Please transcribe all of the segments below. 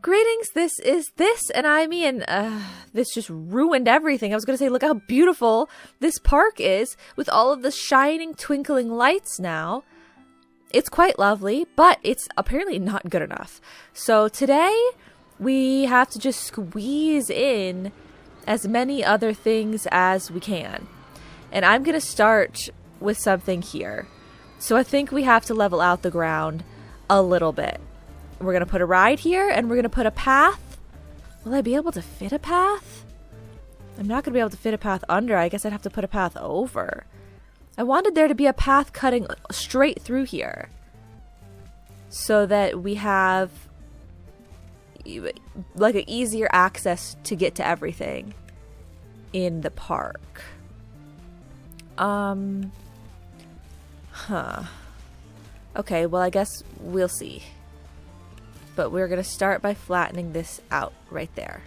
Greetings, this is this, and I mean, this just ruined everything. I was going to say, look how beautiful this park is with all of the shining, twinkling lights now. It's quite lovely, but it's apparently not good enough. So today, we have to just squeeze in as many other things as we can. And I'm going to start with something here. So I think we have to level out the ground a little bit. We're going to put a ride here, and we're going to put a path. Will I be able to fit a path? I'm not going to be able to fit a path under. I guess I'd have to put a path over. I wanted there to be a path cutting straight through here, so that we have like an easier access to get to everything in the park. Okay, well, I guess we'll see. But we're going to start by flattening this out right there.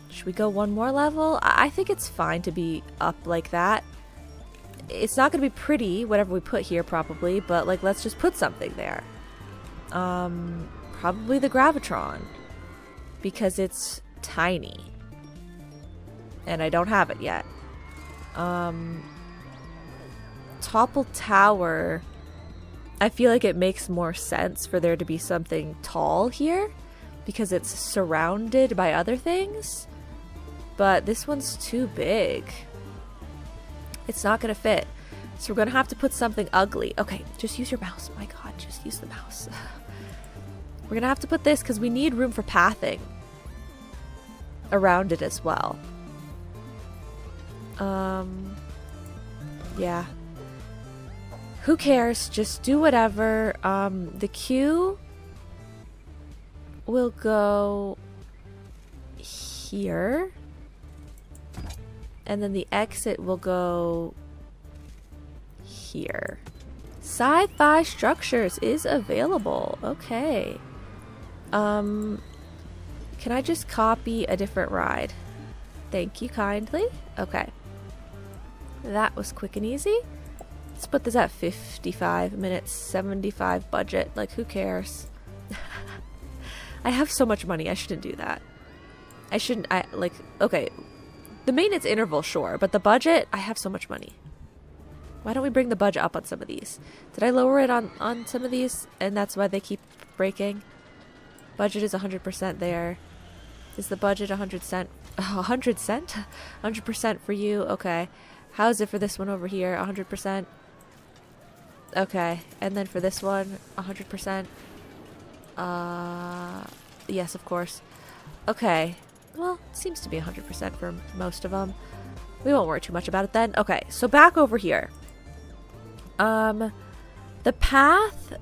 Should we go one more level? I think it's fine to be up like that. It's not going to be pretty, whatever we put here probably, but like let's just put something there. Probably the Gravitron, because it's tiny. And I don't have it yet. Topple Tower, I feel like it makes more sense for there to be something tall here because it's surrounded by other things. But this one's too big. It's not going to fit. So we're going to have to put something ugly. Okay, just use your mouse. My God, just use the mouse. We're going to have to put this because we need room for pathing around it as well. Yeah. Who cares? Just do whatever. The queue will go here. And then the exit will go here. Sci-fi structures is available. Okay. Can I just copy a different ride? Thank you kindly. Okay. That was quick and easy. Let's put this at 55 minutes, 75 budget. Like, who cares? I have so much money. I shouldn't do that. Okay. The maintenance interval, sure. But the budget, I have so much money. Why don't we bring the budget up on some of these? Did I lower it on some of these? And that's why they keep breaking? Budget is 100% there. Is the budget 100 cent? 100 cent? 100% for you? Okay. How is it for this one over here? 100%? Okay, and then for this one, 100%. Yes, of course. Okay, well, it seems to be 100% for most of them. We won't worry too much about it then. Okay, so back over here. The path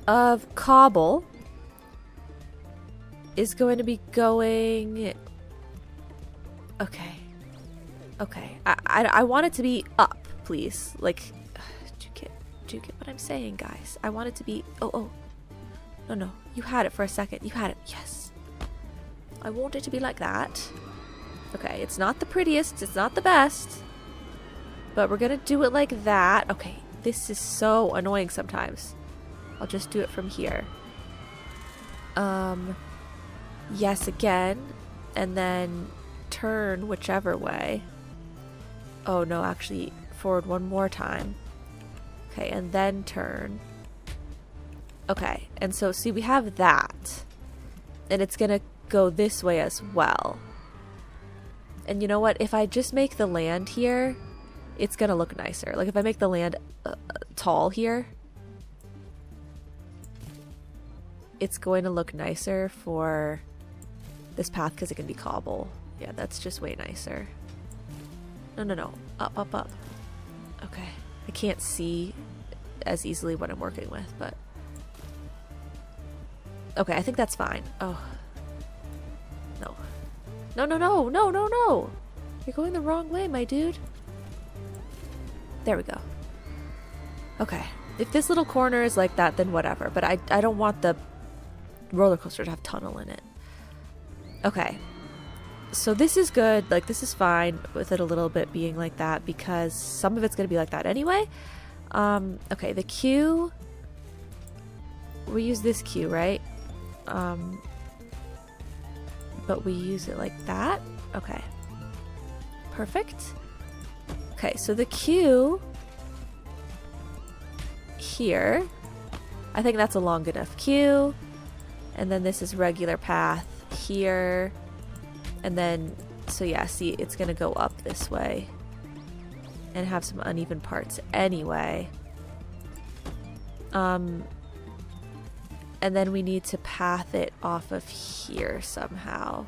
of cobble is going to be going... Okay. I want it to be up, please. Like... Do you get what I'm saying, guys? I want it to be... Oh. No. You had it for a second. You had it. Yes. I want it to be like that. Okay, it's not the prettiest. It's not the best. But we're going to do it like that. Okay, this is so annoying sometimes. I'll just do it from here. Yes, again. And then turn whichever way. Oh, no, actually, forward one more time. Okay, and then turn. Okay, and so see, we have that. And it's gonna go this way as well. And you know what? If I just make the land here, it's gonna look nicer. Like if I make the land tall here, it's going to look nicer for this path because it can be cobble. Yeah, that's just way nicer. No. Up. Okay. I can't see as easily what I'm working with, but... Okay, I think that's fine. Oh. No. You're going the wrong way, my dude. There we go. Okay. If this little corner is like that, then whatever. But I don't want the roller coaster to have tunnel in it. Okay. So this is good. Like, this is fine with it a little bit being like that because some of it's going to be like that anyway. Okay, the queue. We use this queue, right? but we use it like that. Okay. Perfect. Okay, so the queue here, I think that's a long enough queue. And then this is regular path here. And then, so yeah, see, it's gonna go up this way and have some uneven parts anyway. And then we need to path it off of here somehow.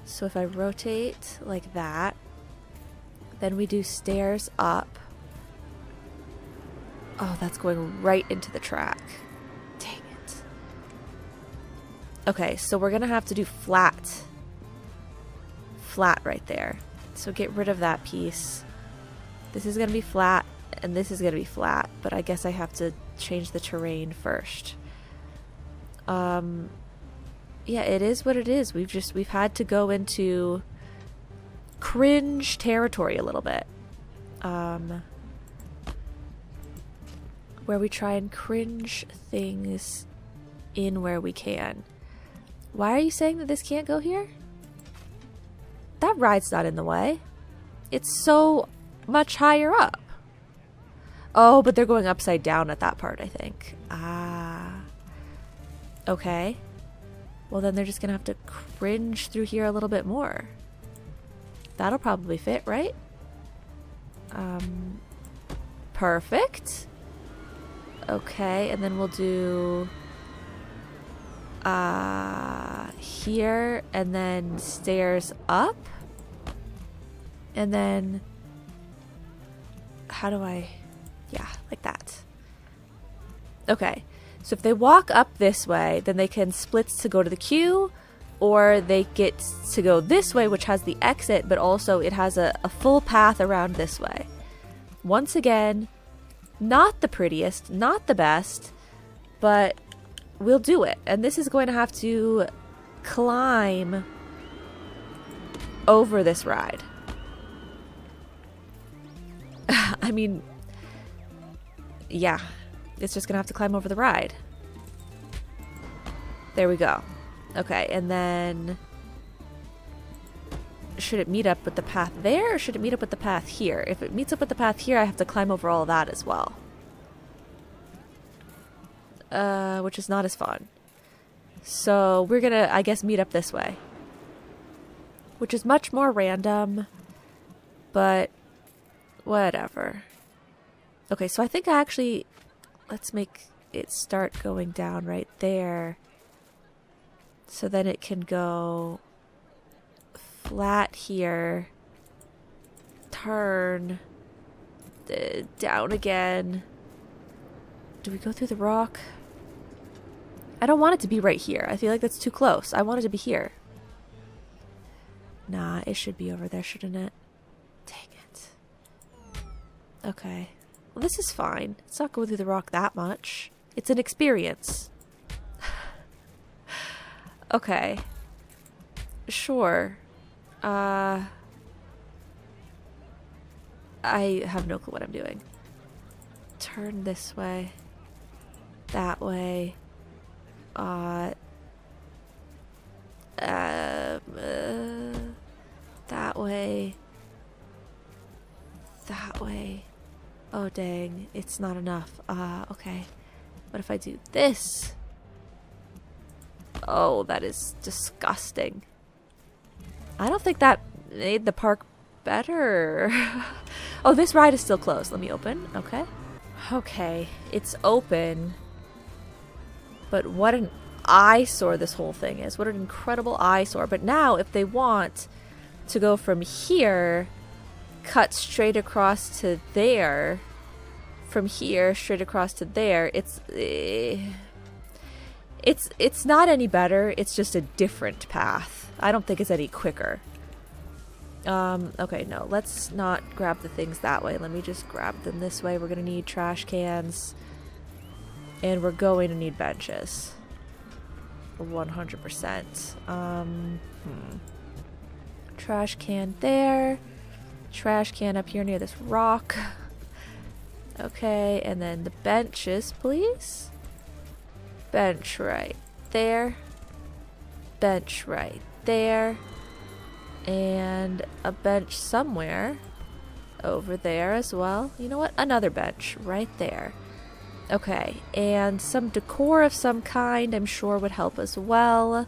So if I rotate like that, then we do stairs up. Oh, that's going right into the track. Dang it. Okay, so we're gonna have to do flat. Flat right there. So get rid of that piece. This is gonna be flat, and this is gonna be flat, but I guess I have to change the terrain first. Yeah, it is what it is. We've had to go into cringe territory a little bit. Where we try and cringe things in where we can. Why are you saying that this can't go here? That ride's not in the way. It's so much higher up. Oh, but they're going upside down at that part, I think. Ah. Okay. Well, then they're just gonna have to cringe through here a little bit more. That'll probably fit, right? Perfect. Okay, and then we'll do here, and then stairs up. And then how do I, yeah, like that. Okay, so if they walk up this way, then they can split to go to the queue, or they get to go this way, which has the exit, but also it has a full path around this way. Once again, not the prettiest, not the best, but we'll do it. And this is going to have to climb over this ride. I mean, yeah, it's just gonna have to climb over the ride. There we go. Okay, and then should it meet up with the path there, or should it meet up with the path here? If it meets up with the path here, I have to climb over all of that as well. Which is not as fun. So we're gonna, I guess, meet up this way. Which is much more random, but whatever. Okay, so I think I actually, let's make it start going down right there. So then it can go flat here, turn, down again. Do we go through the rock? I don't want it to be right here. I feel like that's too close. I want it to be here. Nah, it should be over there, shouldn't it? Dang it. Okay. Well, this is fine. It's not going through the rock that much. It's an experience. Okay. Sure. I have no clue what I'm doing. Turn this way. That way. That way. That way. Oh, dang. It's not enough. Okay. What if I do this? Oh, that is disgusting. I don't think that made the park better. Oh, this ride is still closed. Let me open. Okay. Okay. It's open. But what an eyesore this whole thing is. What an incredible eyesore. But now, if they want to go from here, cut straight across to there, from here straight across to there, it's not any better. It's just a different path. I don't think it's any quicker. Okay, no, let's not grab the things that way. Let me just grab them this way. We're gonna need trash cans, and we're going to need benches. 100%. Trash can there. Trash can up here near this rock. Okay, and then the benches, please. Bench right there. bench right there. And a bench somewhere over there as well. You know what? Another bench right there. Okay, and some decor of some kind I'm sure would help as well.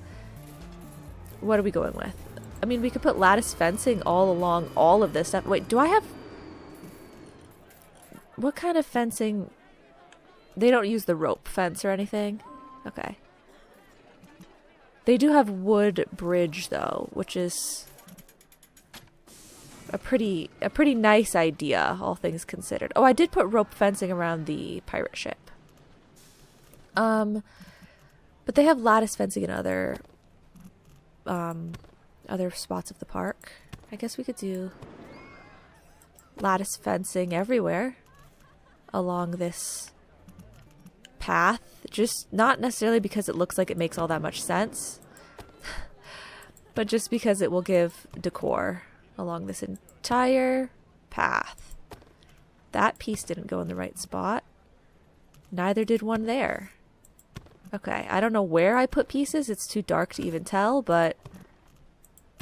What are we going with? I mean, we could put lattice fencing all along all of this stuff. Wait, do I have... What kind of fencing? They don't use the rope fence or anything? Okay. They do have wood bridge though, which is a pretty nice idea, all things considered. Oh, I did put rope fencing around the pirate ship. But they have lattice fencing in other spots of the park. I guess we could do lattice fencing everywhere along this path, just not necessarily because it looks like it makes all that much sense, but just because it will give decor along this entire path. That piece didn't go in the right spot. Neither did one there. Okay, I don't know where I put pieces. It's too dark to even tell, but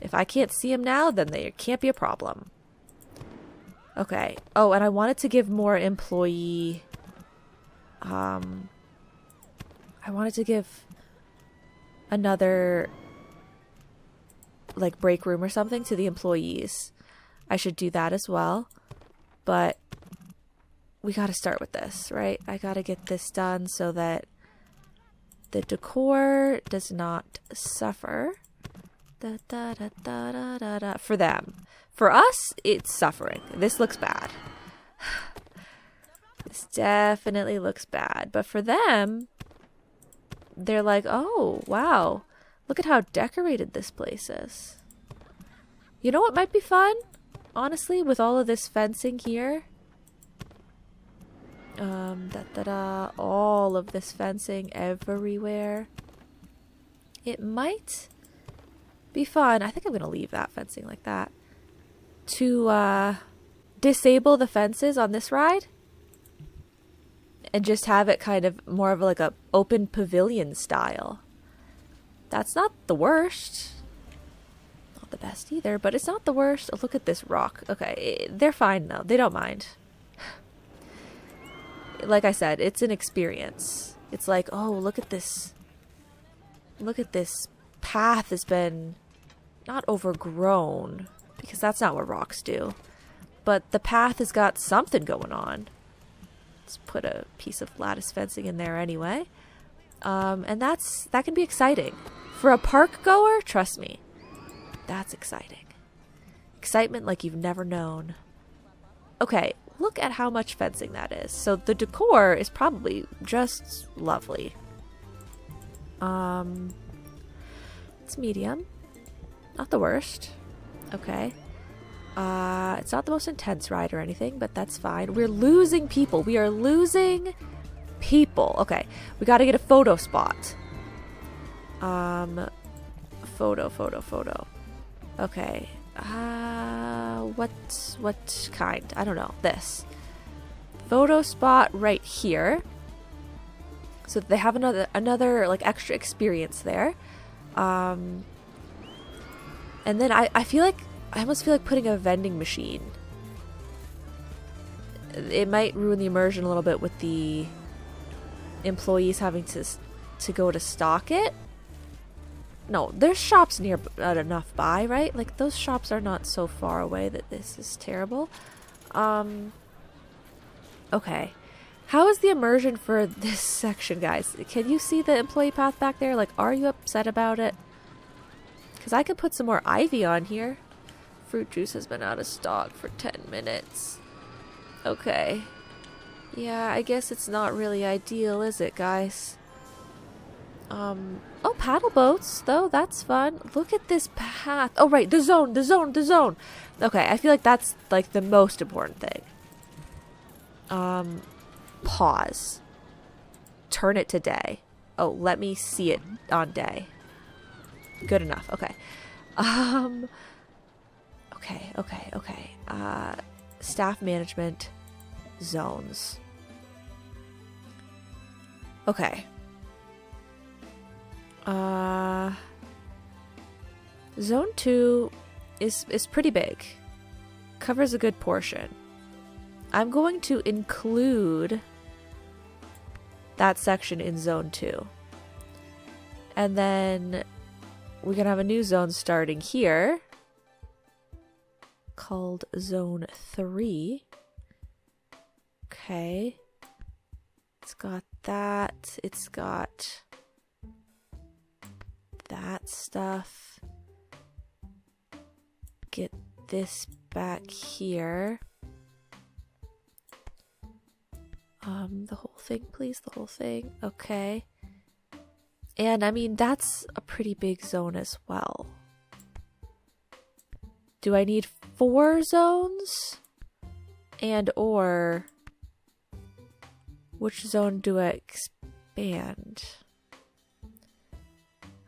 if I can't see them now, then there can't be a problem. Okay. Oh, and I wanted to give more employee... I wanted to give another, like, break room or something to the employees. I should do that as well. But we got to start with this, right? I got to get this done so that the decor does not suffer. Da, da, da, da, da, da, da. For them. For us, it's suffering. This looks bad. This definitely looks bad. But for them, they're like, oh, wow. Look at how decorated this place is. You know what might be fun? Honestly, with all of this fencing here. All of this fencing everywhere. It might be fun. I think I'm going to leave that fencing like that. To disable the fences on this ride. And just have it kind of more of like a open pavilion style. That's not the worst. Not the best either, but it's not the worst. Oh, look at this rock. Okay, they're fine though. They don't mind. Like I said, it's an experience. It's like, oh, look at this. Look at this path has been not overgrown, because that's not what rocks do. But the path has got something going on. Let's put a piece of lattice fencing in there anyway. And that can be exciting. For a park goer, trust me, that's exciting. Excitement like you've never known. Okay, look at how much fencing that is. So the decor is probably just lovely. It's medium. Not the worst. Okay. It's not the most intense ride or anything, but that's fine. We're losing people. We are losing people. Okay. We got to get a photo spot. Photo. Okay. What kind? I don't know. This. Photo spot right here. So they have another like extra experience there. And then I almost feel like putting a vending machine. It might ruin the immersion a little bit with the employees having to go to stock it. No, there's shops near enough by, right? Like, those shops are not so far away that this is terrible. Okay. How is the immersion for this section, guys? Can you see the employee path back there? Like, are you upset about it? Because I could put some more ivy on here. Fruit juice has been out of stock for 10 minutes. Okay. Yeah, I guess it's not really ideal, is it, guys? Oh, paddle boats, though. That's fun. Look at this path. Oh, right. The zone. Okay, I feel like that's, like, the most important thing. Pause. Turn it to day. Oh, let me see it on day. Good enough. Okay. Okay. Staff management zones. Okay. Zone 2 is pretty big. Covers a good portion. I'm going to include that section in Zone 2. And then we're going to have a new zone starting here called Zone 3. Okay. It's got that. It's got that stuff. Get this back here. The whole thing, please. The whole thing. Okay. And I mean, that's a pretty big zone as well. Do I need 4 zones? And or which zone do I expand?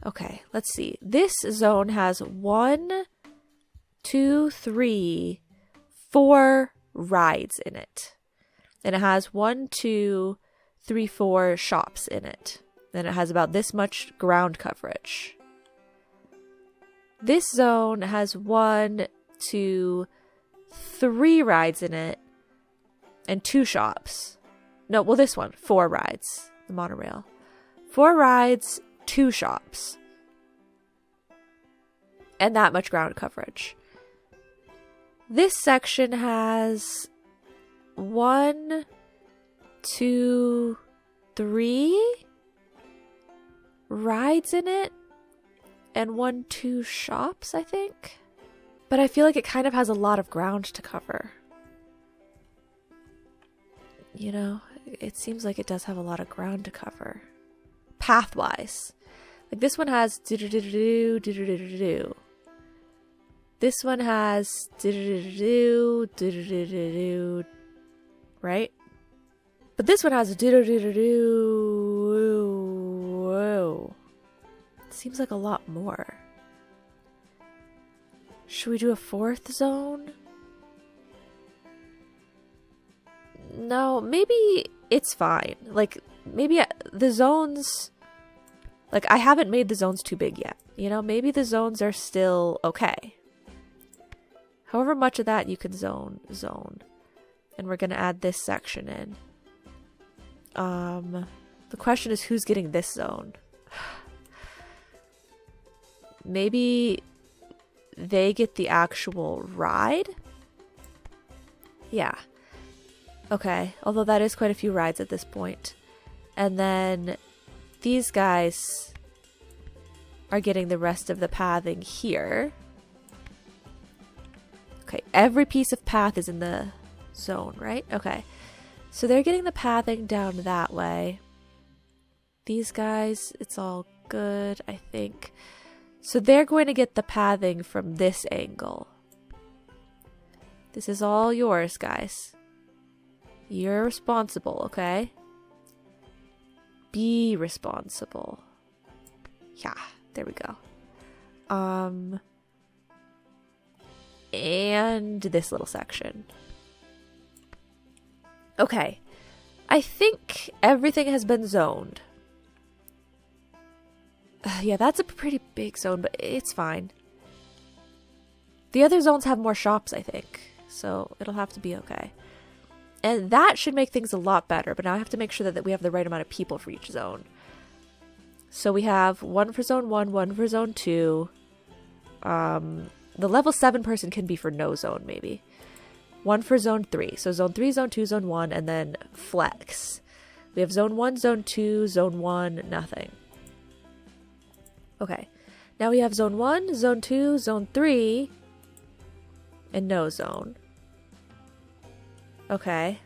Okay, let's see. This zone has 1, 2, 3, 4 rides in it. And it has 1, 2, 3, 4 shops in it. And it has about this much ground coverage. This zone has 1, 2, 3 rides in it. And 2 shops. No, well, this one, 4 rides. The monorail. 4 rides, 2 shops. And that much ground coverage. This section has 1, 2, 3 rides in it. And 1, 2 shops, I think. But I feel like it kind of has a lot of ground to cover. You know, it seems like it does have a lot of ground to cover. Path-wise. Like this one has do-do-do-do-do, do-do-do-do-do. This one has do-do-do-do-do, do-do-do-do-do. Right? But this one has a do-do-do-do-do. Seems like a lot more. Should we do a 4th zone? No, maybe it's fine. Like, maybe the zones... Like, I haven't made the zones too big yet. You know, maybe the zones are still okay. However much of that you can zone. And we're going to add this section in. The question is, who's getting this zone? Maybe they get the actual ride? Yeah. Okay, although that is quite a few rides at this point. And then these guys are getting the rest of the pathing here. Okay, every piece of path is in the zone, right? Okay, so they're getting the pathing down that way. These guys, it's all good, I think. So they're going to get the pathing from this angle. This is all yours, guys. You're responsible, okay? Be responsible. Yeah, there we go. And this little section. Okay. I think everything has been zoned. Yeah, that's a pretty big zone, but it's fine. The other zones have more shops, I think. So it'll have to be okay. And that should make things a lot better. But now I have to make sure that we have the right amount of people for each zone. So we have 1 for zone 1, 1 for zone 2. The level 7 person can be for no zone, maybe. 1 for zone 3. So zone 3, zone 2, zone 1, and then flex. We have zone 1, zone 2, zone 1, nothing. Okay. Now we have zone 1, zone 2, zone 3, and no zone. Okay.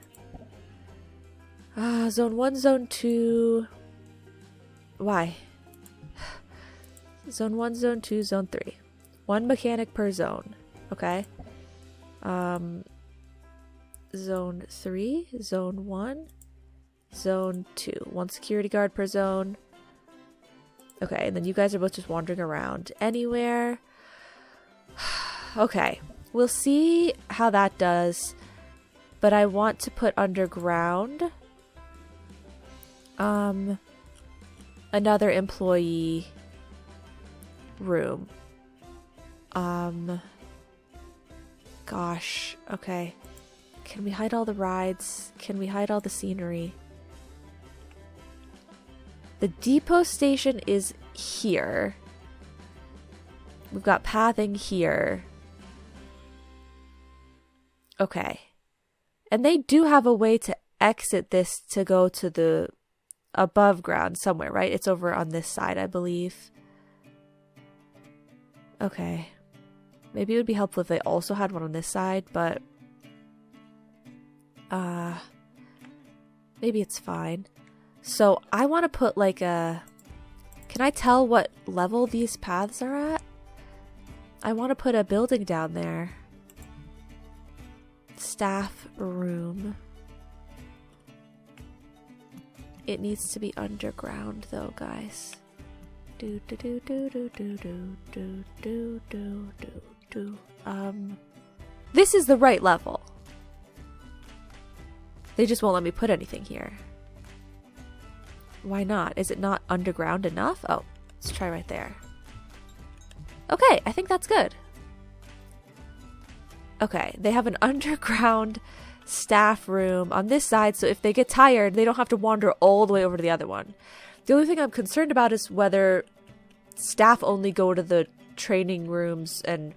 Zone 1, zone 2. Why? Zone 1, zone 2, zone 3. 1 mechanic per zone. Okay. Zone 3, zone 1, zone 2. 1 security guard per zone. Okay, and then you guys are both just wandering around anywhere. Okay, we'll see how that does. But I want to put underground another employee room. Gosh, okay. Can we hide all the rides? Can we hide all the scenery? The depot station is here. We've got pathing here. Okay. And they do have a way to exit this to go to the above ground somewhere, right? It's over on this side, I believe. Okay. Maybe it would be helpful if they also had one on this side, but maybe it's fine. So I want to put like a... Can I tell what level these paths are at? I want to put a building down there. Staff room. It needs to be underground though, guys. Do do do do do do do do do do do do. This is the right level. They just won't let me put anything here. Why not? Is it not underground enough? Oh, let's try right there. Okay, I think that's good. Okay, they have an underground staff room on this side, so if they get tired, they don't have to wander all the way over to the other one. The only thing I'm concerned about is whether staff only go to the training rooms and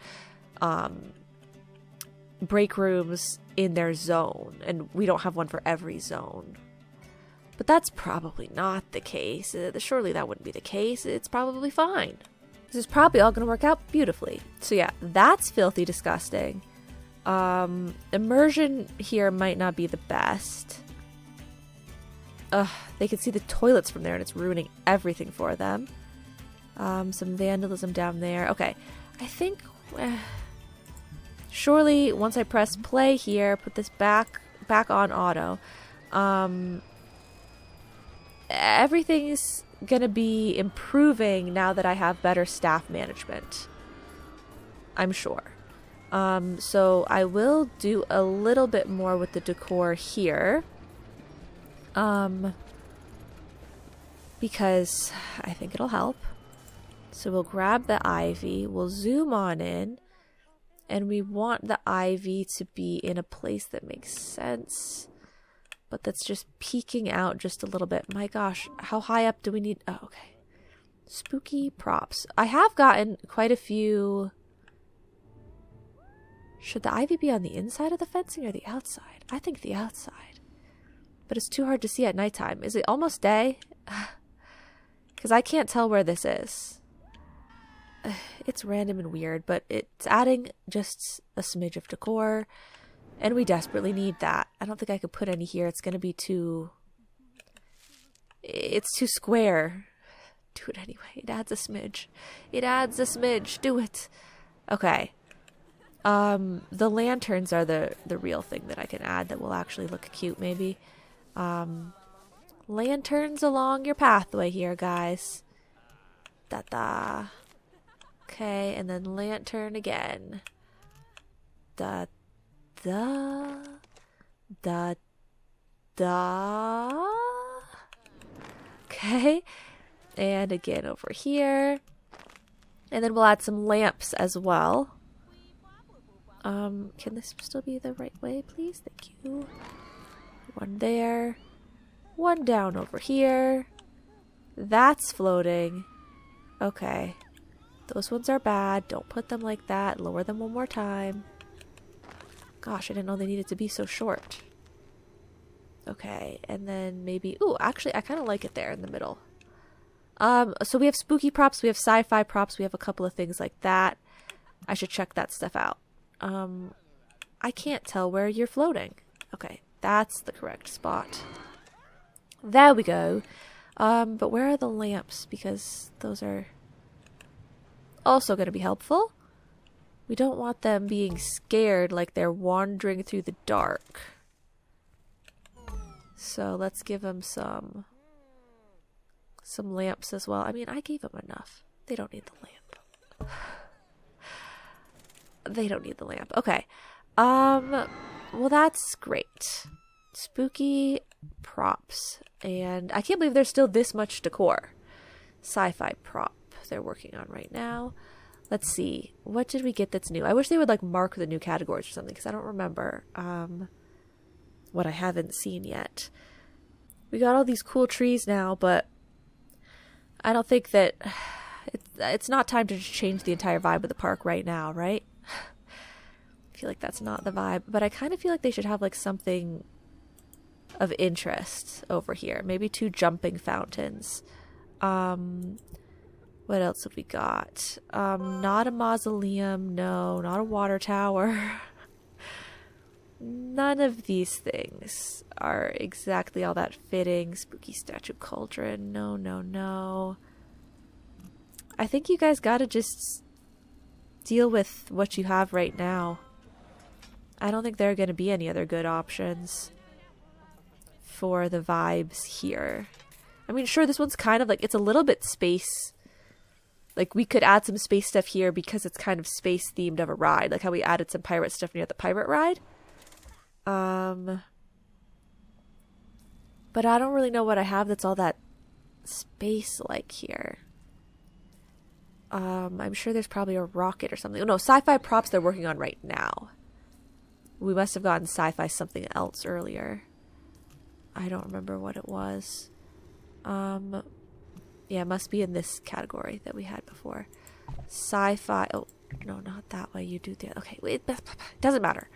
break rooms in their zone, and we don't have one for every zone. But that's probably not the case. Surely that wouldn't be the case. It's probably fine. This is probably all going to work out beautifully. So yeah, that's filthy disgusting. Immersion here might not be the best. Ugh, they can see the toilets from there and it's ruining everything for them. Some vandalism down there. Okay, I think... surely, once I press play here, put this back on auto, everything's gonna be improving now that I have better staff management. I'm sure. So I will do a little bit more with the decor here. Because I think it'll help. So we'll grab the ivy, we'll zoom on in, and we want the ivy to be in a place that makes sense, but that's just peeking out just a little bit. My gosh, how high up do we need? Oh, okay. Spooky props. I have gotten quite a few. Should the ivy be on the inside of the fencing or the outside? I think the outside. But it's too hard to see at nighttime. Is it almost day? Because I can't tell where this is. It's random and weird, but it's adding just a smidge of decor, and we desperately need that. I don't think I could put any here. It's going to be too... It's too square. Do it anyway. It adds a smidge. It adds a smidge. Do it. Okay. The lanterns are the real thing that I can add that will actually look cute, maybe. Lanterns along your pathway here, guys. Da-da. Okay, and then lantern again. Da da da da. Okay, and again over here, and then we'll add some lamps as well. Can this still be the right way, please? Thank you. One there, one down over here. That's floating. Okay. Those ones are bad. Don't put them like that. Lower them one more time. Gosh, I didn't know they needed to be so short. Okay, and then maybe... Ooh, actually, I kind of like it there in the middle. So we have spooky props. We have sci-fi props. We have a couple of things like that. I should check that stuff out. I can't tell where you're floating. Okay, that's the correct spot. There we go. But where are the lamps? Because those are... also going to be helpful. We don't want them being scared like they're wandering through the dark. So let's give them some lamps as well. I mean, I gave them enough. They don't need the lamp. They don't need the lamp. Okay. Well, that's great. Spooky props. And I can't believe there's still this much decor. Sci-fi prop they're working on right now. Let's see. What did we get that's new? I wish they would like mark the new categories or something because I don't remember what I haven't seen yet. We got all these cool trees now, but I don't think that it's not time to just change the entire vibe of the park right now, right? I feel like that's not the vibe, but I kind of feel like they should have like something of interest over here. Maybe 2 jumping fountains. What else have we got? Not a mausoleum, no, not a water tower. None of these things are exactly all that fitting. Spooky statue cauldron, no, no, no. I think you guys gotta just deal with what you have right now. I don't think there are gonna be any other good options for the vibes here. I mean, sure, this one's kind of like, it's a little bit space. Like, we could add some space stuff here because it's kind of space themed of a ride. Like how we added some pirate stuff near the pirate ride. But I don't really know what I have that's all that space-like here. I'm sure there's probably a rocket or something. Oh, no, sci-fi props they're working on right now. We must have gotten sci-fi something else earlier. I don't remember what it was. Yeah, it must be in this category that we had before. Sci-fi. Oh, no, not that way. You do the... Okay, wait. Doesn't matter.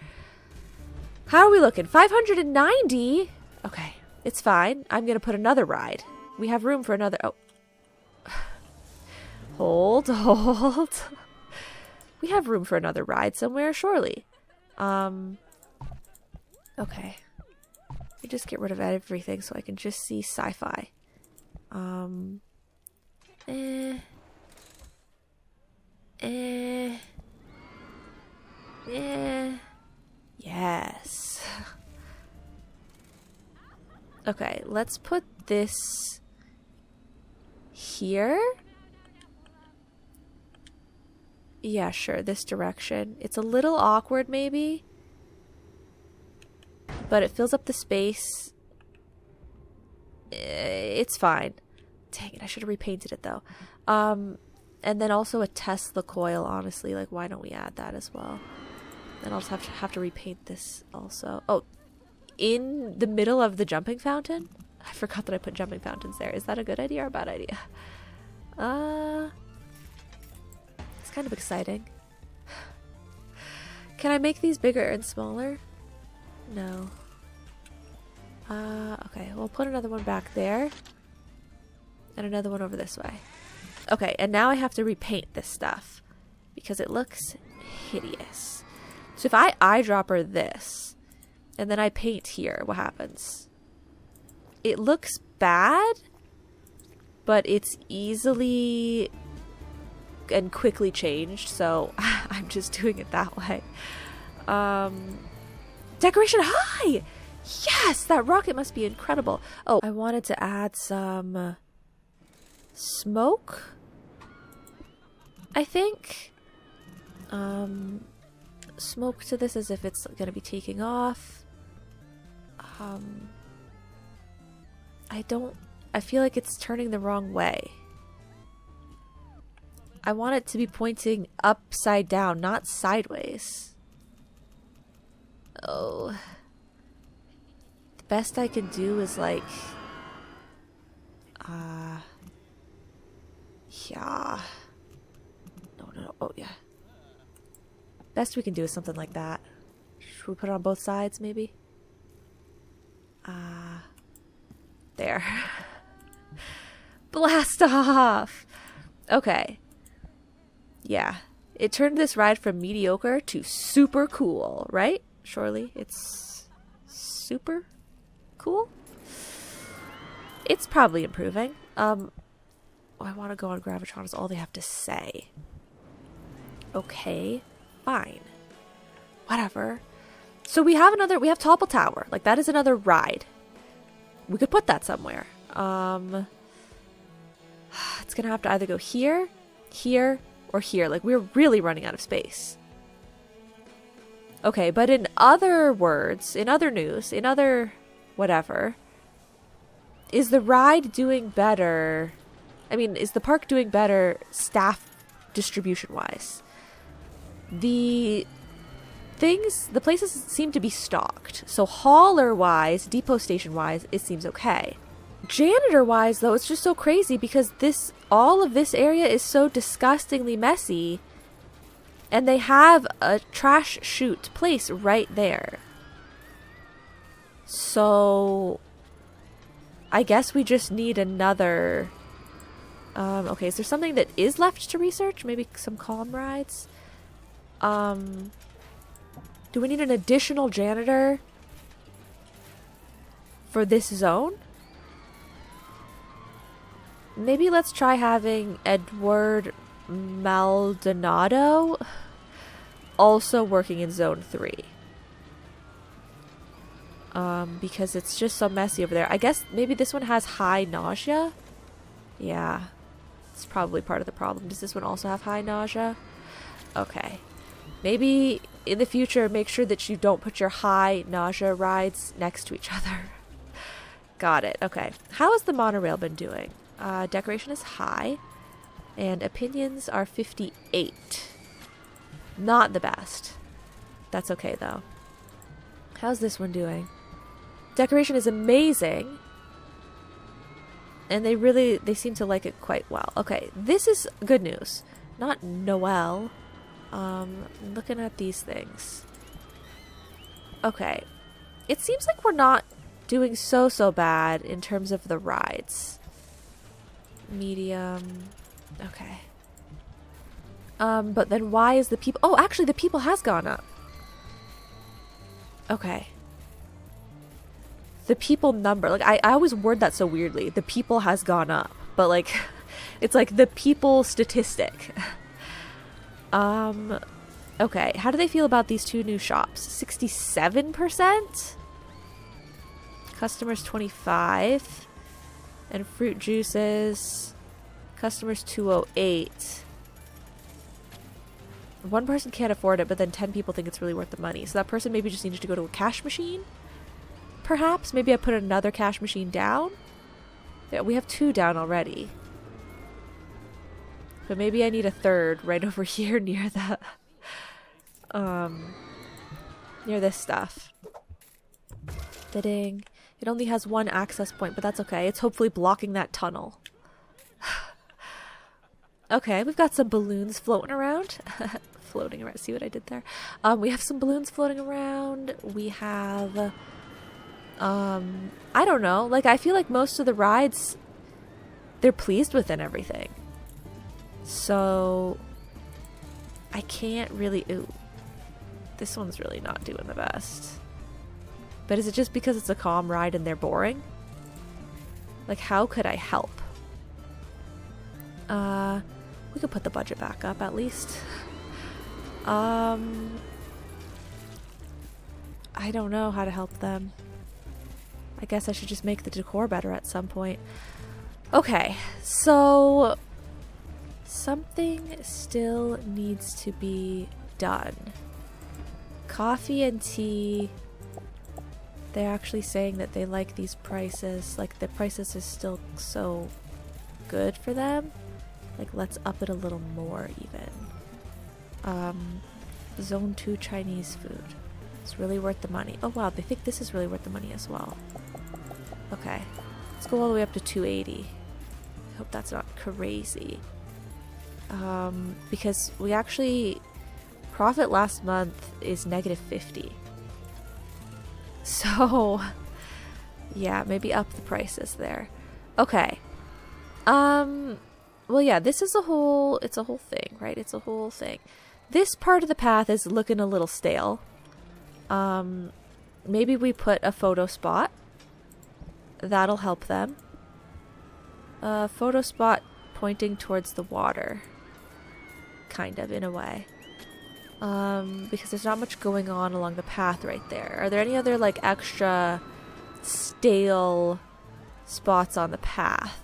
How are we looking? 590? Okay, it's fine. I'm going to put another ride. We have room for another... Oh. Hold. We have room for another ride somewhere, surely. Okay. Let me just get rid of everything so I can just see sci-fi. Yes. Okay, let's put this here. Yeah, sure, this direction. It's a little awkward, maybe. But it fills up the space. It's fine. Dang it, I should have repainted it, though. And then also a Tesla coil, honestly. Like, why don't we add that as well? Then I'll just have to repaint this also. Oh, in the middle of the jumping fountain? I forgot that I put jumping fountains there. Is that a good idea or a bad idea? It's kind of exciting. Can I make these bigger and smaller? No. Okay, we'll put another one back there. And another one over this way. Okay, and now I have to repaint this stuff. Because it looks hideous. So if I eyedropper this, and then I paint here, what happens? It looks bad, but it's easily and quickly changed, so I'm just doing it that way. Decoration high! Yes! That rocket must be incredible. Oh, I wanted to add some smoke, I think. Smoke to this as if it's going to be taking off. I feel like it's turning the wrong way. I want it to be pointing upside down, not sideways. Oh. The best I can do is like... yeah. No. Oh, yeah. Best we can do is something like that. Should we put it on both sides, maybe? There. Blast off! Okay. Yeah. It turned this ride from mediocre to super cool, right? Surely it's super cool? It's probably improving. I want to go on Gravitron is all they have to say. Okay. Fine. Whatever. So we have Topple Tower. Like, that is another ride. We could put that somewhere. It's gonna have to either go here, here, or here. Like, we're really running out of space. Okay, but in other words, in other news, in other whatever, is the ride doing better? I mean, is the park doing better staff distribution-wise. The places seem to be stocked. So hauler-wise, depot station-wise, it seems okay. Janitor-wise, though, it's just so crazy because all of this area is so disgustingly messy. And they have a trash chute place right there. So I guess we just need another... okay, is there something that is left to research? Maybe some calm rides? Do we need an additional janitor for this zone? Maybe let's try having Edward Maldonado also working in zone 3. Because it's just so messy over there. I guess maybe this one has high nausea? Yeah. It's probably part of the problem. Does this one also have high nausea? Okay. Maybe in the future, make sure that you don't put your high nausea rides next to each other. Got it. Okay. How has the monorail been doing? Decoration is high. And opinions are 58. Not the best. That's okay, though. How's this one doing? Decoration is amazing. And they seem to like it quite well. Okay, this is good news. Not Noel. Looking at these things. Okay. It seems like we're not doing so bad in terms of the rides. Medium. Okay. But then why is the people... Oh, actually, the people has gone up. Okay. The people number. Like, I always word that so weirdly. The people has gone up. But, like, it's like the people statistic. Okay. How do they feel about these two new shops? 67%? Customers 25. And fruit juices... Customers 208. One person can't afford it, but then 10 people think it's really worth the money. So that person maybe just needed to go to a cash machine? Perhaps? Maybe I put another cash machine down? Yeah, we have 2 down already. But maybe I need a third right over here near the... near this stuff. Fitting. It only has 1 access point, but that's okay. It's hopefully blocking that tunnel. Okay, we've got some balloons floating around. Floating around. See what I did there? We have some balloons floating around. We have... I don't know. Like, I feel like most of the rides, they're pleased with and everything. So... I can't really... Ooh. This one's really not doing the best. But is it just because it's a calm ride and they're boring? Like, how could I help? We could put the budget back up at least. I don't know how to help them. I guess I should just make the decor better at some point. Okay, so something still needs to be done. Coffee and tea. They're actually saying that they like these prices. Like, the prices is still so good for them. Like, let's up it a little more even. Zone 2 Chinese food. It's really worth the money. Oh wow, they think this is really worth the money as well. Okay. Let's go all the way up to 280. I hope that's not crazy. Because we actually... Profit last month is negative 50. So... Yeah, maybe up the prices there. Okay. Well, yeah, this is it's a whole thing, right? It's a whole thing. This part of the path is looking a little stale. Maybe we put a photo spot. That'll help them. Photo spot pointing towards the water. Kind of, in a way. Because there's not much going on along the path right there. Are there any other, like, extra stale spots on the path?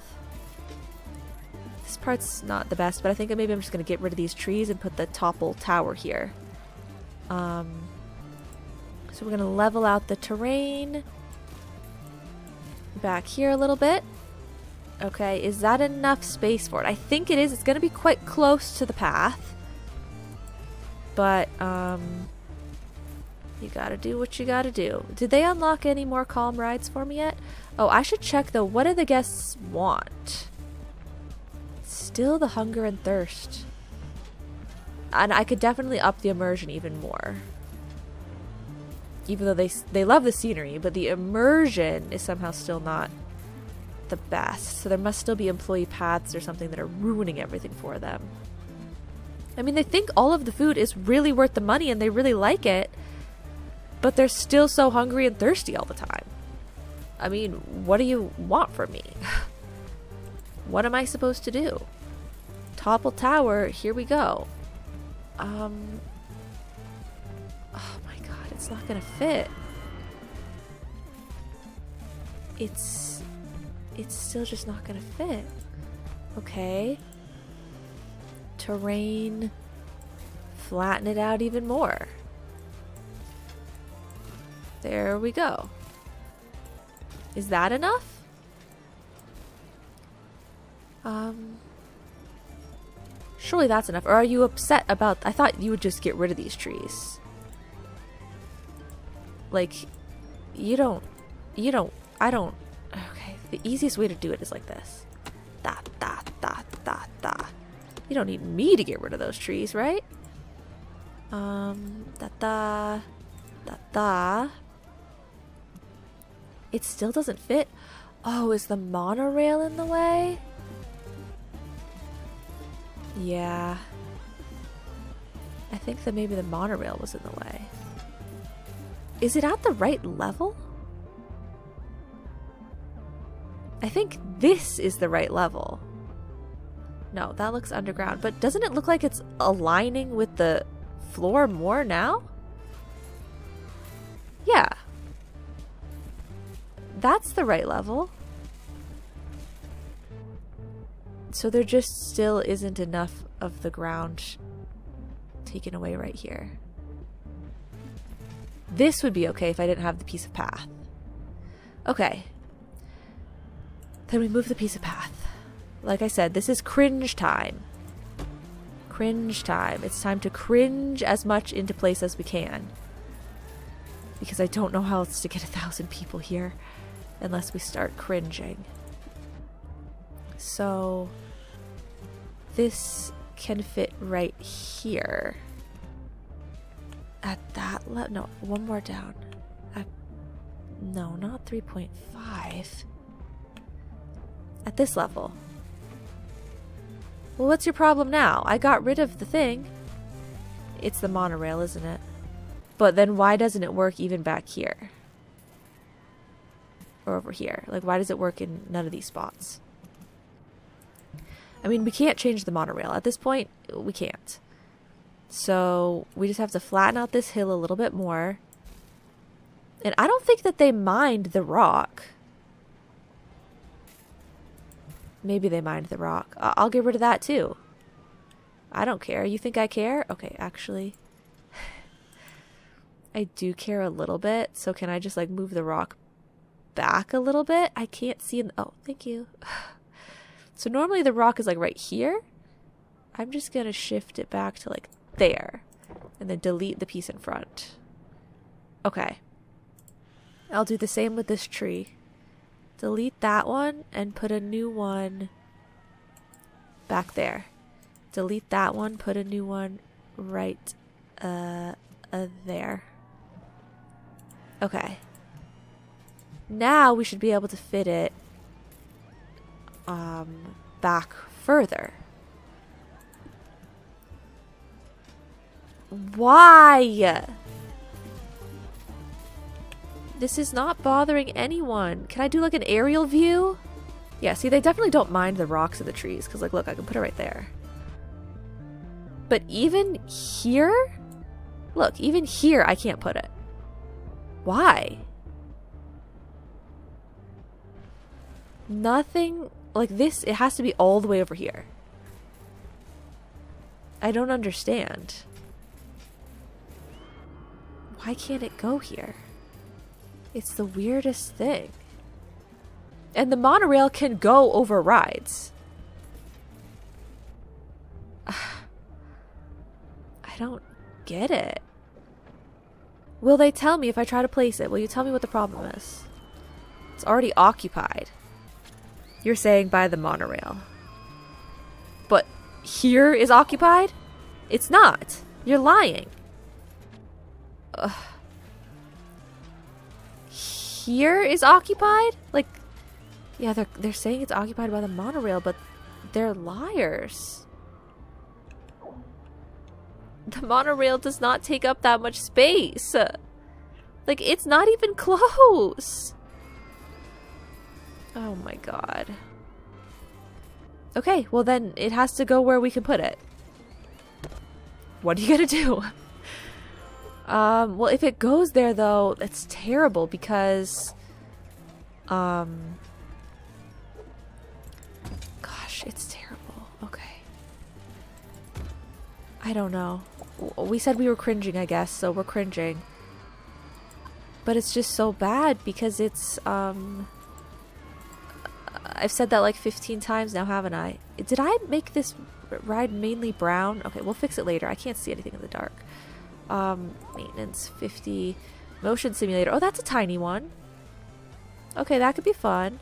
This part's not the best, but I think that maybe I'm just going to get rid of these trees and put the topple tower here. So we're going to level out the terrain. Back here a little bit. Okay, is that enough space for it? I think it is. It's going to be quite close to the path. But, you gotta do what you gotta do. Did they unlock any more calm rides for me yet? Oh, I should check though. What do the guests want? Still the hunger and thirst. And I could definitely up the immersion even more. Even though they love the scenery, but the immersion is somehow still not the best. So there must still be employee paths or something that are ruining everything for them. I mean, they think all of the food is really worth the money and they really like it, but they're still so hungry and thirsty all the time. I mean, what do you want from me? What am I supposed to do? Topple tower, here we go. Oh my god, it's not gonna fit. It's still just not gonna fit. Okay. Terrain. Flatten it out even more. There we go. Is that enough? Surely that's enough. Or are you upset about... I thought you would just get rid of these trees. Like, I don't... Okay, the easiest way to do it is like this. Da, da, da, da, da. You don't need me to get rid of those trees, right? Da, da, da, da. It still doesn't fit. Oh, is the monorail in the way? Yeah. I think that maybe the monorail was in the way. Is it at the right level? I think this is the right level. No, that looks underground. But doesn't it look like it's aligning with the floor more now? Yeah. That's the right level. So there just still isn't enough of the ground taken away right here. This would be okay if I didn't have the piece of path. Okay. Then we move the piece of path. Like I said, this is cringe time. Cringe time. It's time to cringe as much into place as we can. Because I don't know how else to get 1,000 people here unless we start cringing. So this can fit right here. At that level. No, one more down. No, not 3.5. At this level. Well, what's your problem now? I got rid of the thing. It's the monorail, isn't it? But then why doesn't it work even back here? Or over here? Like, why does it work in none of these spots? I mean, we can't change the monorail. At this point, we can't. So, we just have to flatten out this hill a little bit more. And I don't think that they mined the rock. Maybe they mined the rock. I'll get rid of that too. I don't care. You think I care? Okay, actually, I do care a little bit. So can I just like move the rock back a little bit? I can't see. Oh, thank you. So normally the rock is like right here. I'm just going to shift it back to like there and then delete the piece in front. Okay. I'll do the same with this tree. Delete that one and put a new one back there. Delete that one, put a new one right there. Okay. Now we should be able to fit it back further. Why? This is not bothering anyone. Can I do like an aerial view? Yeah, see, they definitely don't mind the rocks and the trees. Because like, look, I can put it right there. But even here? Look, even here I can't put it. Why? Nothing like this. It has to be all the way over here. I don't understand. Why can't it go here? It's the weirdest thing. And the monorail can go over rides. I don't get it. Will they tell me if I try to place it? Will you tell me what the problem is? It's already occupied. You're saying by the monorail. But here is occupied? It's not. You're lying. Ugh. Here is occupied? Like, yeah, they're saying it's occupied by the monorail, but they're liars. The monorail does not take up that much space. Like, it's not even close. Oh my god. Okay, well then it has to go where we can put it. What are you gonna do? Well, if it goes there though, it's terrible because gosh, it's terrible. Okay. I don't know. We said we were cringing, I guess, so we're cringing. But it's just so bad because it's I've said that like 15 times now, haven't I? Did I make this ride mainly brown? Okay, we'll fix it later. I can't see anything in the dark. Maintenance 50. Motion simulator. Oh, that's a tiny one. Okay, that could be fun.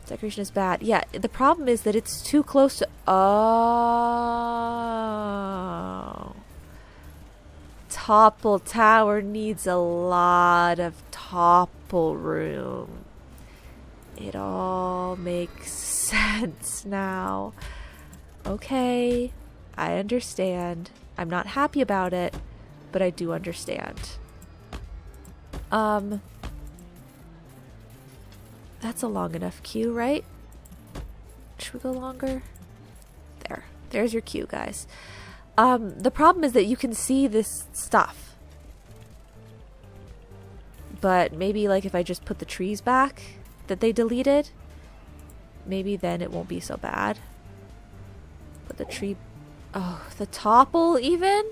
Decoration is bad. Yeah, the problem is that it's too close to... Oh. Topple Tower needs a lot of topple room. It all makes sense now. Okay, I understand. I'm not happy about it, but I do understand. That's a long enough queue, right? Should we go longer? There. There's your queue, guys. The problem is that you can see this stuff. But maybe like if I just put the trees back that they deleted, maybe then it won't be so bad. But the tree... Oh, the topple even?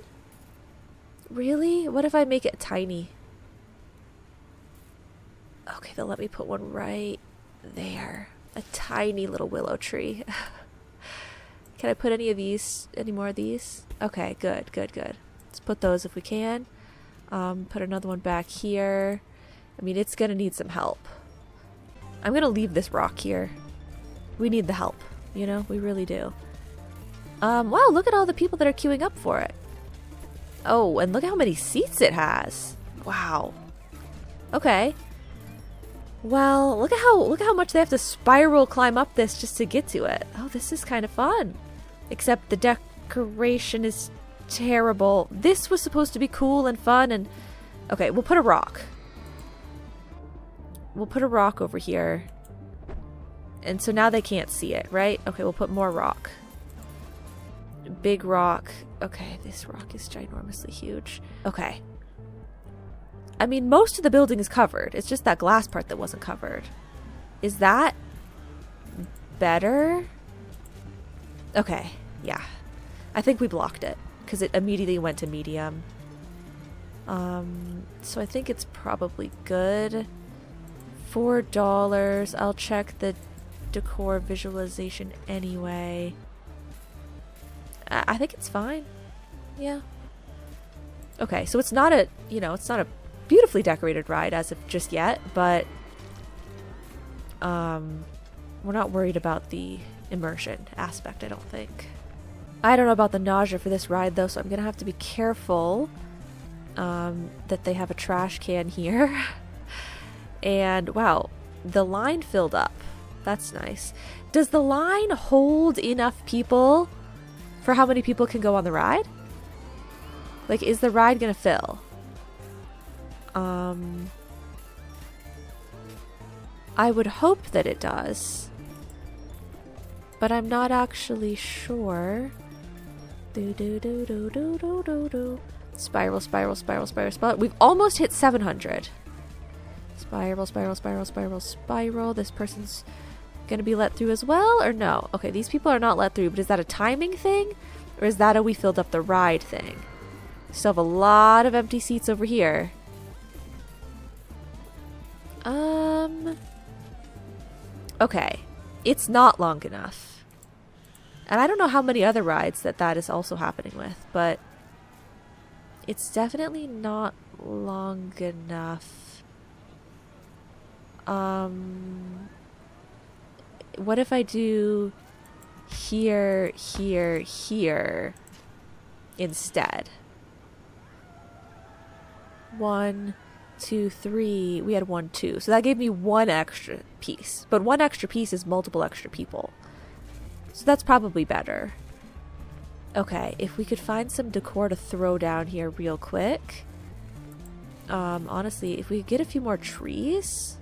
Really? What if I make it tiny? Okay, they'll let me put one right there. A tiny little willow tree. Can I put any more of these? Okay, good, good, good. Let's put those if we can. Put another one back here. I mean, it's gonna need some help. I'm gonna leave this rock here. We need the help, you know? We really do. Wow, look at all the people that are queuing up for it. Oh, and look how many seats it has. Wow. Okay. Well, look at how much they have to spiral climb up this just to get to it. Oh, this is kind of fun. Except the decoration is terrible. This was supposed to be cool and fun and... Okay, we'll put a rock. We'll put a rock over here. And so now they can't see it, right? Okay, we'll put more rock. Big rock. Okay, this rock is ginormously huge. Okay. I mean, most of the building is covered. It's just that glass part that wasn't covered. Is that better? Okay, yeah. I think we blocked it because it immediately went to medium. So I think it's probably good. $4. I'll check the decor visualization anyway. I think it's fine. Yeah. Okay, so it's not a, you know, it's not a beautifully decorated ride as of just yet, but we're not worried about the immersion aspect, I don't think. I don't know about the nausea for this ride though, so I'm gonna have to be careful that they have a trash can here. And wow, the line filled up. That's nice. Does the line hold enough people for how many people can go on the ride? Like, is the ride gonna fill? I would hope that it does, but I'm not actually sure. Spiral, spiral, spiral, spiral, spiral. We've almost hit 700. Spiral, spiral, spiral, spiral, spiral. This person's gonna be let through as well, or no? Okay, these people are not let through, but is that a timing thing? Or is that a we filled up the ride thing? Still have a lot of empty seats over here. Okay. It's not long enough. And I don't know how many other rides that is also happening with, but it's definitely not long enough. What if I do here, here, here instead? 1, 2, 3. We had 1, 2. So that gave me one extra piece. But one extra piece is multiple extra people. So that's probably better. Okay, if we could find some decor to throw down here real quick. Honestly, if we get a few more trees.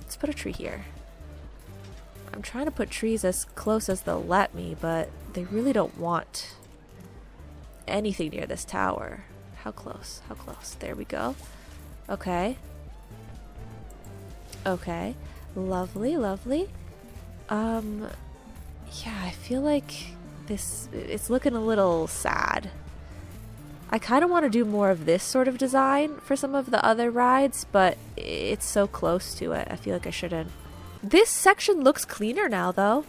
Let's put a tree here. I'm trying to put trees as close as they'll let me, but they really don't want anything near this tower. How close? How close? There we go. Okay. Okay. Lovely, lovely. Yeah, I feel like it's looking a little sad. I kind of want to do more of this sort of design for some of the other rides, but it's so close to it. I feel like I shouldn't. This section looks cleaner now, though.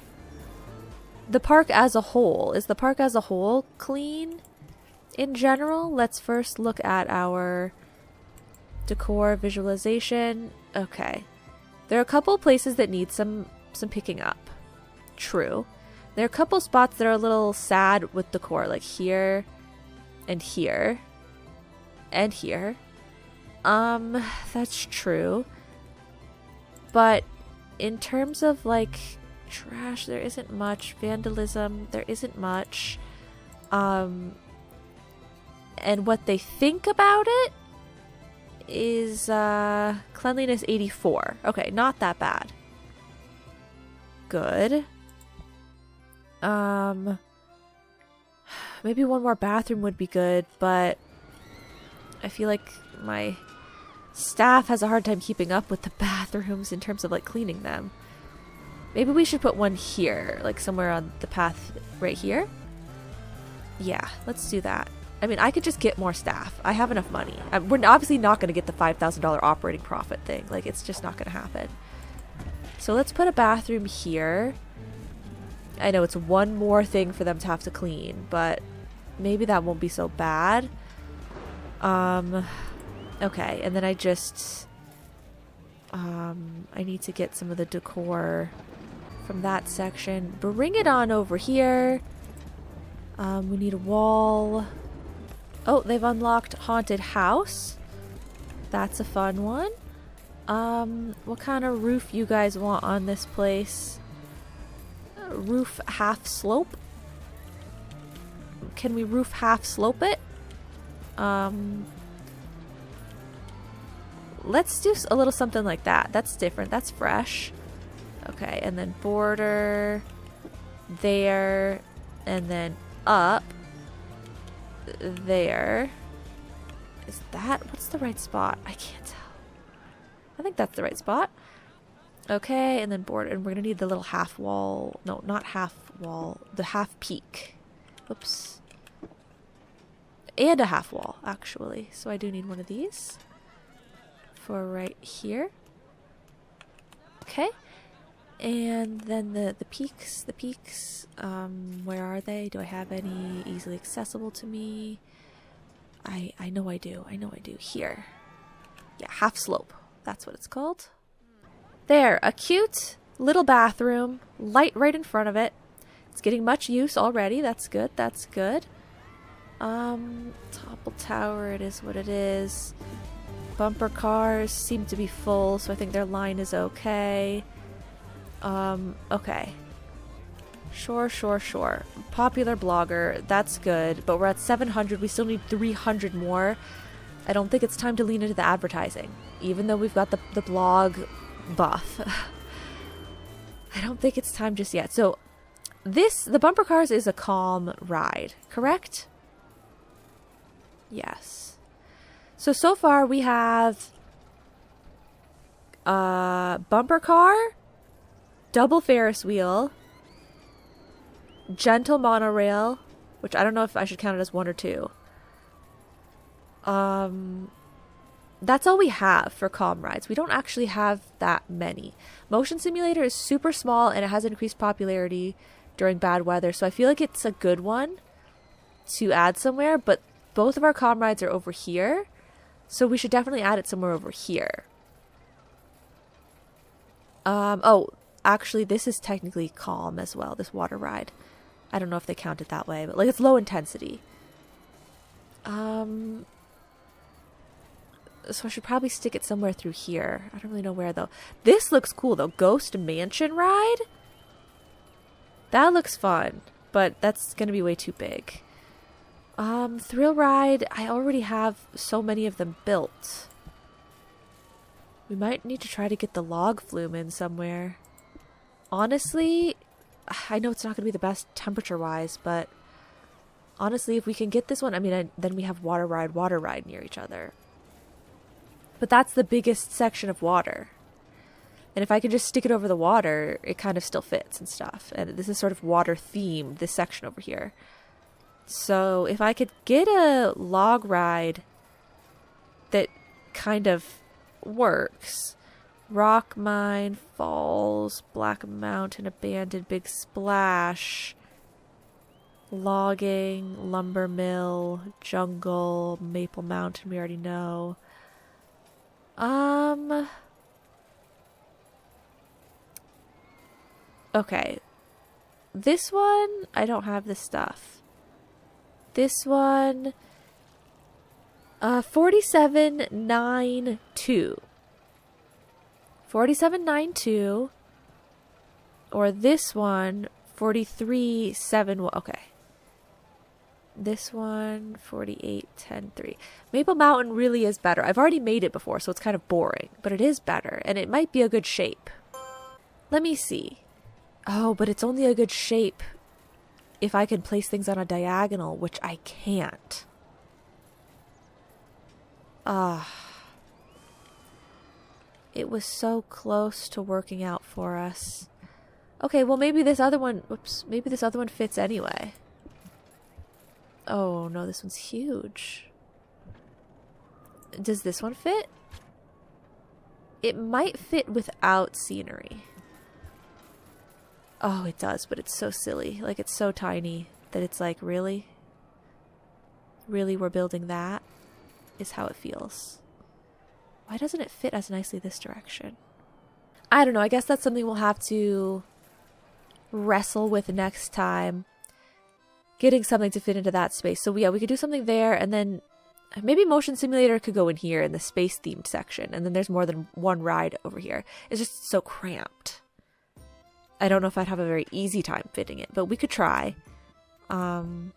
The park as a whole. Is the park as a whole clean in general? Let's first look at our decor visualization. Okay. There are a couple places that need some picking up. True. There are a couple spots that are a little sad with decor, like here and here and here. That's true. But in terms of like trash, there isn't much. Vandalism, there isn't much. And what they think about it is cleanliness 84. Okay, not that bad. Good. Maybe one more bathroom would be good, but I feel like my staff has a hard time keeping up with the bathrooms in terms of like cleaning them. Maybe we should put one here, like somewhere on the path right here. Yeah, let's do that. I mean, I could just get more staff. I have enough money. We're obviously not going to get the $5,000 operating profit thing. Like, it's just not going to happen. So let's put a bathroom here. I know it's one more thing for them to have to clean, but maybe that won't be so bad. Okay, and then I need to get some of the decor from that section. Bring it on over here. We need a wall. Oh, they've unlocked Haunted House. That's a fun one. What kind of roof you guys want on this place? Roof half slope? Can we roof half slope it? Let's do a little something like that. That's different. That's fresh. Okay, and then border there, and then up there. Is that, what's the right spot? I can't tell. I think that's the right spot. Okay, and then border, and we're gonna need the little half wall. No, not half wall. The half peak. Oops. And a half wall, actually. So I do need one of these for right here. Okay. And then the peaks, where are they? Do I have any easily accessible to me? I know I do. Here. Yeah, half slope. That's what it's called. There, a cute little bathroom, light right in front of it. It's getting much use already. That's good. Topple tower, it is what it is. Bumper cars seem to be full, so I think their line is okay. Okay. Sure. Popular blogger, that's good, but we're at 700, we still need 300 more. I don't think it's time to lean into the advertising, even though we've got the blog buff. I don't think it's time just yet. So the bumper cars is a calm ride, correct? Yes. So far we have bumper car, double Ferris wheel, gentle monorail, which I don't know if I should count it as 1 or 2. that's all we have for calm rides. We don't actually have that many. Motion Simulator is super small and it has increased popularity during bad weather, so I feel like it's a good one to add somewhere, but both of our calm rides are over here, so we should definitely add it somewhere over here. Oh, actually, this is technically calm as well, this water ride. I don't know if they count it that way, but like it's low intensity. So I should probably stick it somewhere through here. I don't really know where though. This looks cool though. Ghost Mansion ride? That looks fun, but that's gonna be way too big. Thrill ride, I already have so many of them built. We might need to try to get the log flume in somewhere. Honestly, I know it's not going to be the best temperature-wise, but honestly, if we can get this one, I mean, then we have water ride near each other. But that's the biggest section of water. And if I can just stick it over the water, it kind of still fits and stuff. And this is sort of water themed, this section over here. So if I could get a log ride that kind of works. Rock Mine, Falls, Black Mountain, Abandoned, Big Splash, Logging, Lumber Mill, Jungle, Maple Mountain, we already know. Okay. This one, I don't have the stuff. This one, 4792. 4792. Or this one, 4371. Okay. This one, 4810.3. Maple Mountain really is better. I've already made it before, so it's kind of boring. But it is better, and it might be a good shape. Let me see. Oh, but it's only a good shape if I can place things on a diagonal, which I can't. It was so close to working out for us. Okay, well maybe this other one, maybe this other one fits anyway. Oh no, this one's huge. Does this one fit? It might fit without scenery. Oh, it does, but it's so silly. Like, it's so tiny that it's like, really? Really, we're building that? Is how it feels. Why doesn't it fit as nicely this direction? I don't know. I guess that's something we'll have to wrestle with next time. Getting something to fit into that space. So yeah, we could do something there, and then maybe Motion Simulator could go in here in the space-themed section, and then there's more than one ride over here. It's just so cramped. I don't know if I'd have a very easy time fitting it, but we could try. We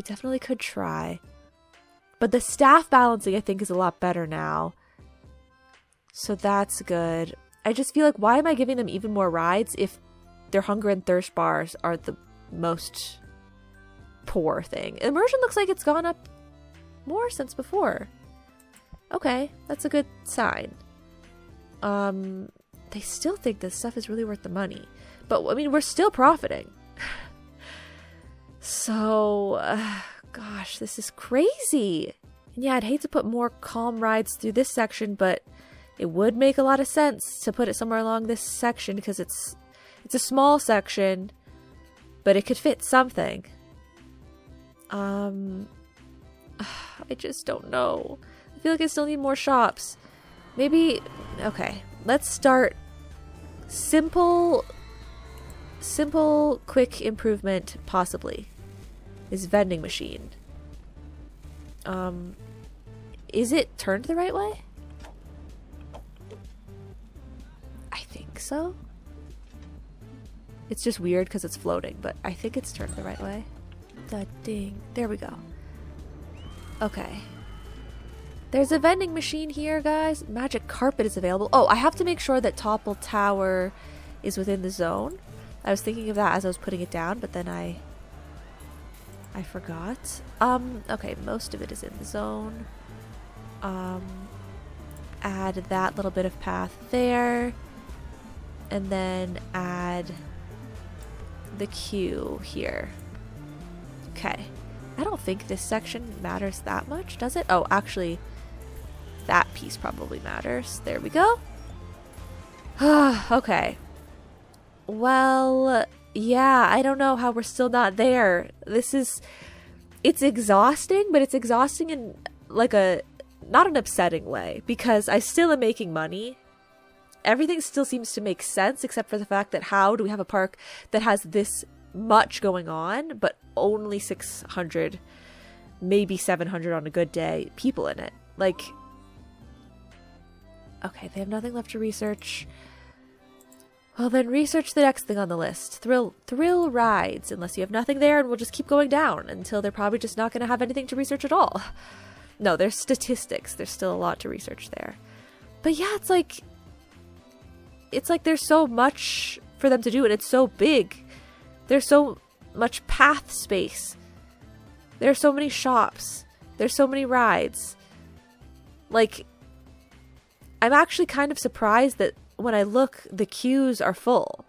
definitely could try. But the staff balancing, I think, is a lot better now. So that's good. I just feel like, why am I giving them even more rides if their hunger and thirst bars are the most poor thing? Immersion looks like it's gone up more since before. Okay, that's a good sign. They still think this stuff is really worth the money. But, I mean, we're still profiting. So, gosh, this is crazy. And yeah, I'd hate to put more calm rides through this section, but it would make a lot of sense to put it somewhere along this section because it's a small section, but it could fit something. I just don't know. I feel like I still need more shops. Maybe, okay, let's start simple, quick improvement, possibly, is vending machine. Is it turned the right way? I think so. It's just weird because it's floating, but I think it's turned the right way. The ding. There we go. Okay. There's a vending machine here, guys. Magic carpet is available. Oh, I have to make sure that Topple Tower is within the zone. I was thinking of that as I was putting it down, but then I forgot. Okay, most of it is in the zone. Add that little bit of path there. And then add the queue here. Okay. I don't think this section matters that much, does it? Oh, actually, that piece probably matters. There we go. Okay. Well, yeah, I don't know how we're still not there. It's exhausting, but it's exhausting in like not an upsetting way, because I still am making money. Everything still seems to make sense, except for the fact that how do we have a park that has this much going on, but only 600, maybe 700 on a good day, people in it? Like, okay, they have nothing left to research. Well, then research the next thing on the list. Thrill rides, unless you have nothing there, and we'll just keep going down until they're probably just not going to have anything to research at all. No, there's statistics. There's still a lot to research there. But yeah, it's like there's so much for them to do, and it's so big. There's so much path space. There's so many shops. There's so many rides. Like, I'm actually kind of surprised that when I look, the queues are full.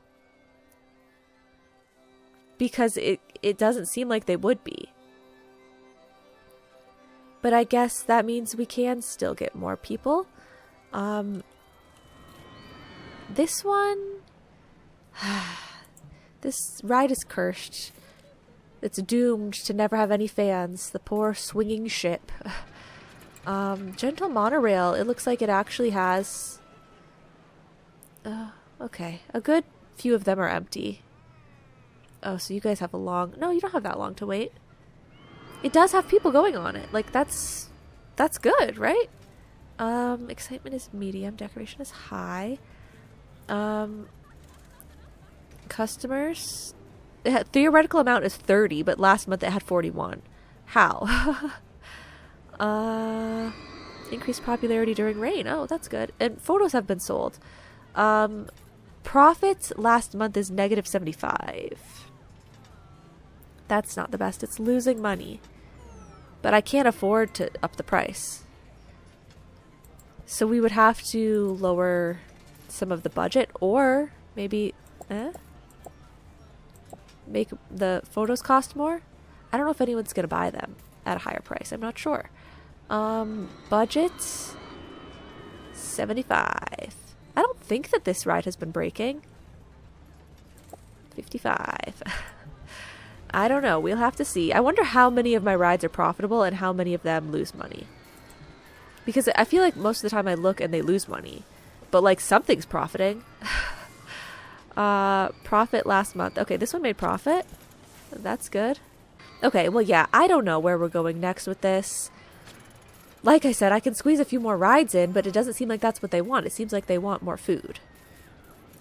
Because it doesn't seem like they would be. But I guess that means we can still get more people. This one... this ride is cursed. It's doomed to never have any fans. The poor swinging ship. Gentle monorail. It looks like it actually has... okay. A good few of them are empty. Oh, so you guys have a long... No, you don't have that long to wait. It does have people going on it. Like, that's good, right? Excitement is medium. Decoration is high. Customers... theoretical amount is 30, but last month it had 41. How? Increased popularity during rain. Oh, that's good. And photos have been sold. Profit last month is negative 75. That's not the best. It's losing money. But I can't afford to up the price. So we would have to lower some of the budget, or maybe make the photos cost more. I don't know if anyone's going to buy them at a higher price. I'm not sure. Budget 75. I don't think that this ride has been breaking. 55. I don't know. We'll have to see. I wonder how many of my rides are profitable and how many of them lose money. Because I feel like most of the time I look and they lose money. But like something's profiting. Profit last month. Okay, this one made profit. That's good. Okay, well yeah, I don't know where we're going next with this. Like I said, I can squeeze a few more rides in, but it doesn't seem like that's what they want. It seems like they want more food.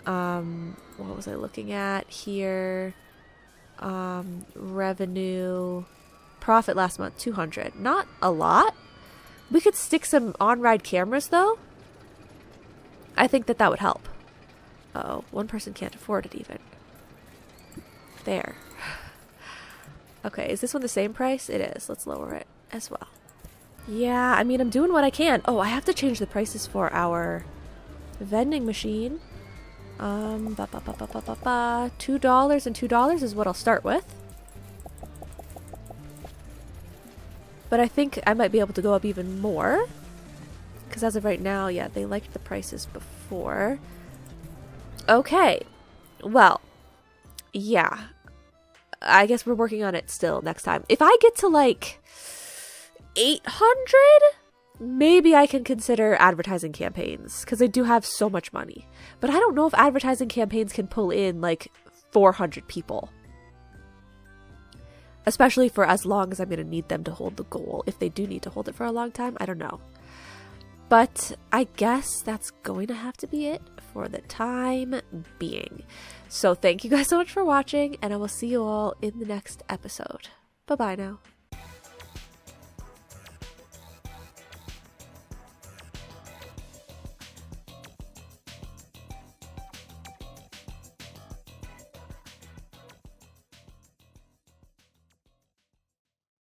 What was I looking at here? Revenue. Profit last month, 200. Not a lot. We could stick some on-ride cameras, though. I think that would help. Uh-oh, one person can't afford it even. There. Okay, is this one the same price? It is. Let's lower it as well. Yeah, I mean, I'm doing what I can. Oh, I have to change the prices for our vending machine. $2 and $2 is what I'll start with. But I think I might be able to go up even more. Because as of right now, yeah, they liked the prices before. Okay. Well, yeah. I guess we're working on it still next time. If I get to like 800, maybe I can consider advertising campaigns, because I do have so much money. But I don't know if advertising campaigns can pull in like 400 people. Especially for as long as I'm going to need them to hold the goal. If they do need to hold it for a long time, I don't know. But I guess that's going to have to be it for the time being. So thank you guys so much for watching, and I will see you all in the next episode. Bye-bye now.